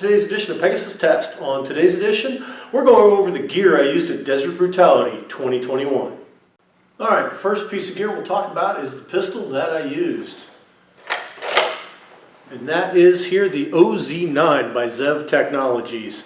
today's edition of Pegasus Test. On today's edition, we're going over the gear I used at Desert Brutality 2021. Alright, the first piece of gear we'll talk about is the pistol that I used. And that is here the OZ9 by Zev Technologies.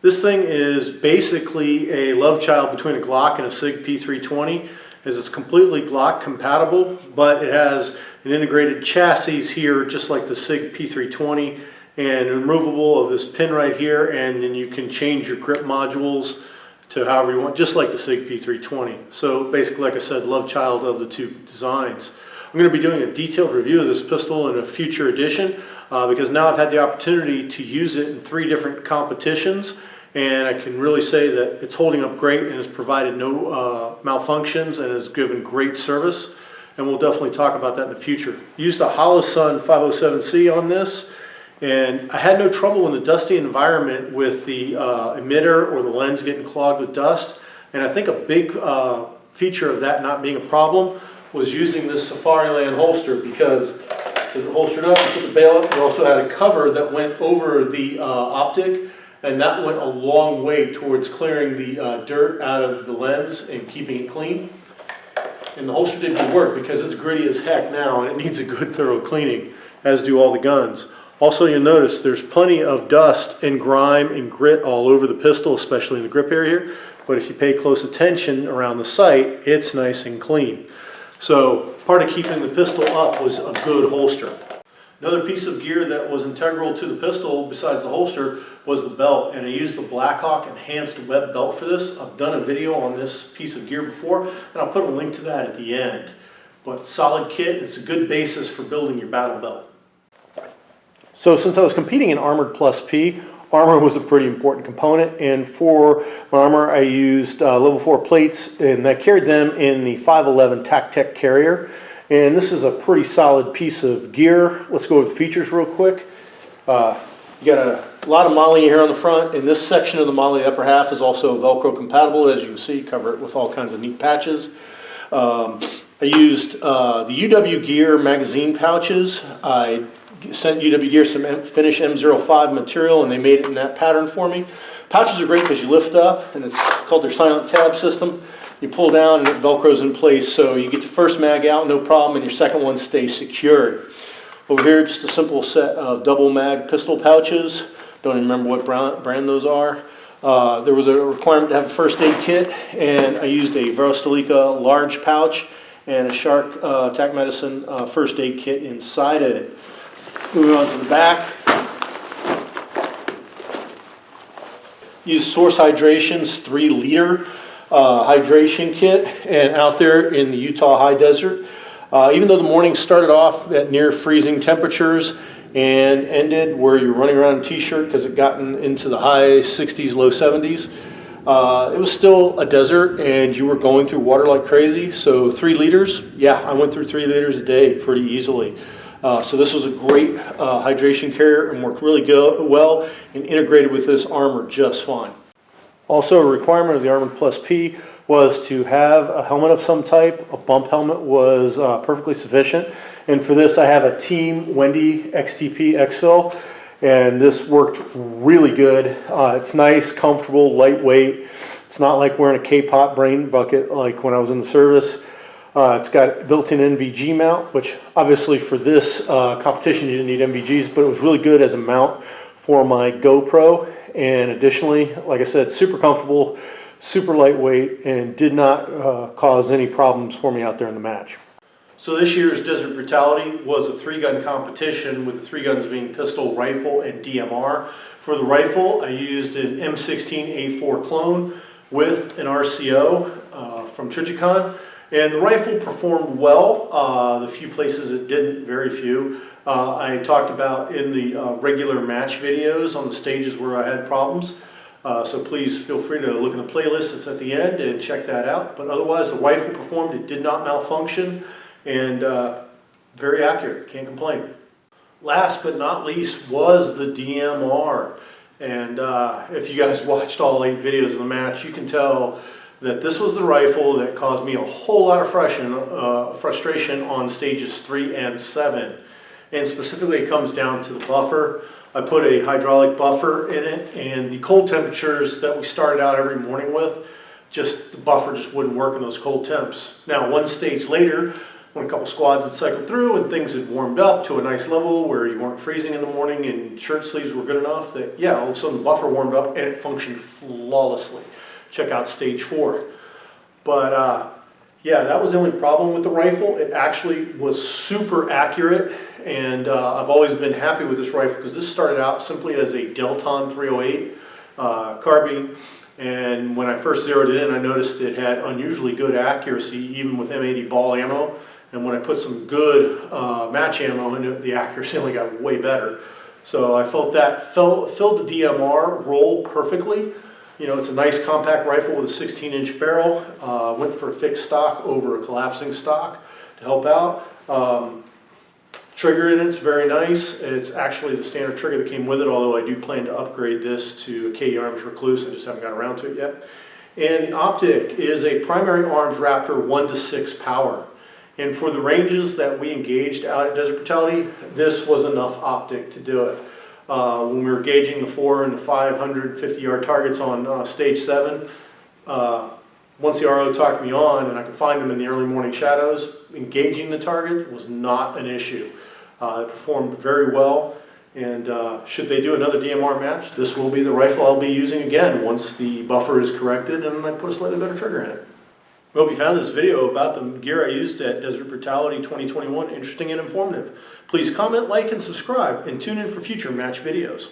This thing is basically a love child between a Glock and a SIG P320, as it's completely Glock compatible, but it has an integrated chassis here just like the SIG P320 and removable of this pin right here, and then you can change your grip modules to however you want, just like the SIG P320. So basically, like I said, love child of the two designs. I'm going to be doing a detailed review of this pistol in a future edition because now I've had the opportunity to use it in 3 different competitions, and I can really say that it's holding up great and has provided no malfunctions and has given great service, and we'll definitely talk about that in the future. Used a Holosun 507C on this, and I had no trouble in the dusty environment with the emitter or the lens getting clogged with dust, and I think a big feature of that not being a problem was using this Safariland holster, because as it holstered up, you put the bail up, you also had a cover that went over the optic, and that went a long way towards clearing the dirt out of the lens and keeping it clean. And the holster did good work because it's gritty as heck now and it needs a good thorough cleaning, as do all the guns. Also, you'll notice there's plenty of dust and grime and grit all over the pistol, especially in the grip area here, but if you pay close attention around the sight, it's nice and clean. So part of keeping the pistol up was a good holster. Another piece of gear that was integral to the pistol besides the holster was the belt, and I used the Blackhawk enhanced web belt for this. I've done a video on this piece of gear before, and I'll put a link to that at the end. But solid kit, it's a good basis for building your battle belt. So since I was competing in Armored Plus P, armor was a pretty important component, and for my armor I used level 4 plates, and I carried them in the 511 TacTech carrier. And this is a pretty solid piece of gear. Let's go over the features real quick. You got a lot of modeling here on the front, and this section of the model, the upper half, is also Velcro compatible. As you can see, cover it with all kinds of neat patches. I used the UW Gear magazine pouches. I sent UW Gear some Finish M05 material, and they made it in that pattern for me. Pouches are great because you lift up, and it's called their silent tab system. You pull down and it Velcros in place, so you get the first mag out, no problem, and your second one stays secured. Over here, just a simple set of double mag pistol pouches. Don't even remember what brand those are. There was a requirement to have a first aid kit, and I used a Verostelica large pouch and a Shark Tac Medicine first aid kit inside of it. Moving on to the back. Use Source Hydration's 3-liter hydration kit, and out there in the Utah high desert, even though the morning started off at near freezing temperatures and ended where you're running around in a t-shirt because it gotten into the high 60s, low 70s, it was still a desert and you were going through water like crazy. So 3 liters, yeah, I went through 3 liters a day pretty easily. So this was a great hydration carrier and worked really well and integrated with this armor just fine. Also, a requirement of the Armored Plus P was to have a helmet of some type. A bump helmet was perfectly sufficient. And for this, I have a Team Wendy XTP Exfil, and this worked really good. It's nice, comfortable, lightweight. It's not like wearing a K-pop brain bucket like when I was in the service. It's got built-in NVG mount, which obviously for this competition you didn't need NVGs, but it was really good as a mount for my GoPro. And additionally, like I said, super comfortable, super lightweight, and did not cause any problems for me out there in the match. So this year's Desert Brutality was a 3-gun competition, with the 3 guns being pistol, rifle, and DMR. For the rifle, I used an M16A4 clone with an RCO from Trijicon. And the rifle performed well. The few places it didn't, very few. I talked about in the regular match videos on the stages where I had problems. So please feel free to look in the playlist that's at the end and check that out. But otherwise, the rifle performed. It did not malfunction, and very accurate. Can't complain. Last but not least was the DMR. And if you guys watched all 8 videos of the match, you can tell that this was the rifle that caused me a whole lot of frustration on stages 3 and 7. And specifically, it comes down to the buffer. I put a hydraulic buffer in it, and the cold temperatures that we started out every morning with, the buffer just wouldn't work in those cold temps. Now, one stage later, when a couple squads had cycled through and things had warmed up to a nice level where you weren't freezing in the morning and shirt sleeves were good enough, that yeah, all of a sudden the buffer warmed up and it functioned flawlessly. Check out stage 4. But yeah, that was the only problem with the rifle. It actually was super accurate, and I've always been happy with this rifle because this started out simply as a Delton 308 carbine, and when I first zeroed it in, I noticed it had unusually good accuracy even with M80 ball ammo, and when I put some good match ammo in it, the accuracy only got way better. So I felt that filled the DMR role perfectly. You know, it's a nice compact rifle with a 16-inch barrel. Went for a fixed stock over a collapsing stock to help out. Trigger in it's very nice. It's actually the standard trigger that came with it, although I do plan to upgrade this to a KE Arms Recluse. I just haven't gotten around to it yet. And the optic is a primary arms Raptor 1-to-6 power. And for the ranges that we engaged out at Desert Brutality, this was enough optic to do it. When we were gauging the 400 and the 550 yard targets on stage 7, once the RO talked me on and I could find them in the early morning shadows, engaging the target was not an issue. It performed very well, and should they do another DMR match, this will be the rifle I'll be using again once the buffer is corrected and I put a slightly better trigger in it. I hope you found this video about the gear I used at Desert Brutality 2021 interesting and informative. Please comment, like, and subscribe, and tune in for future match videos.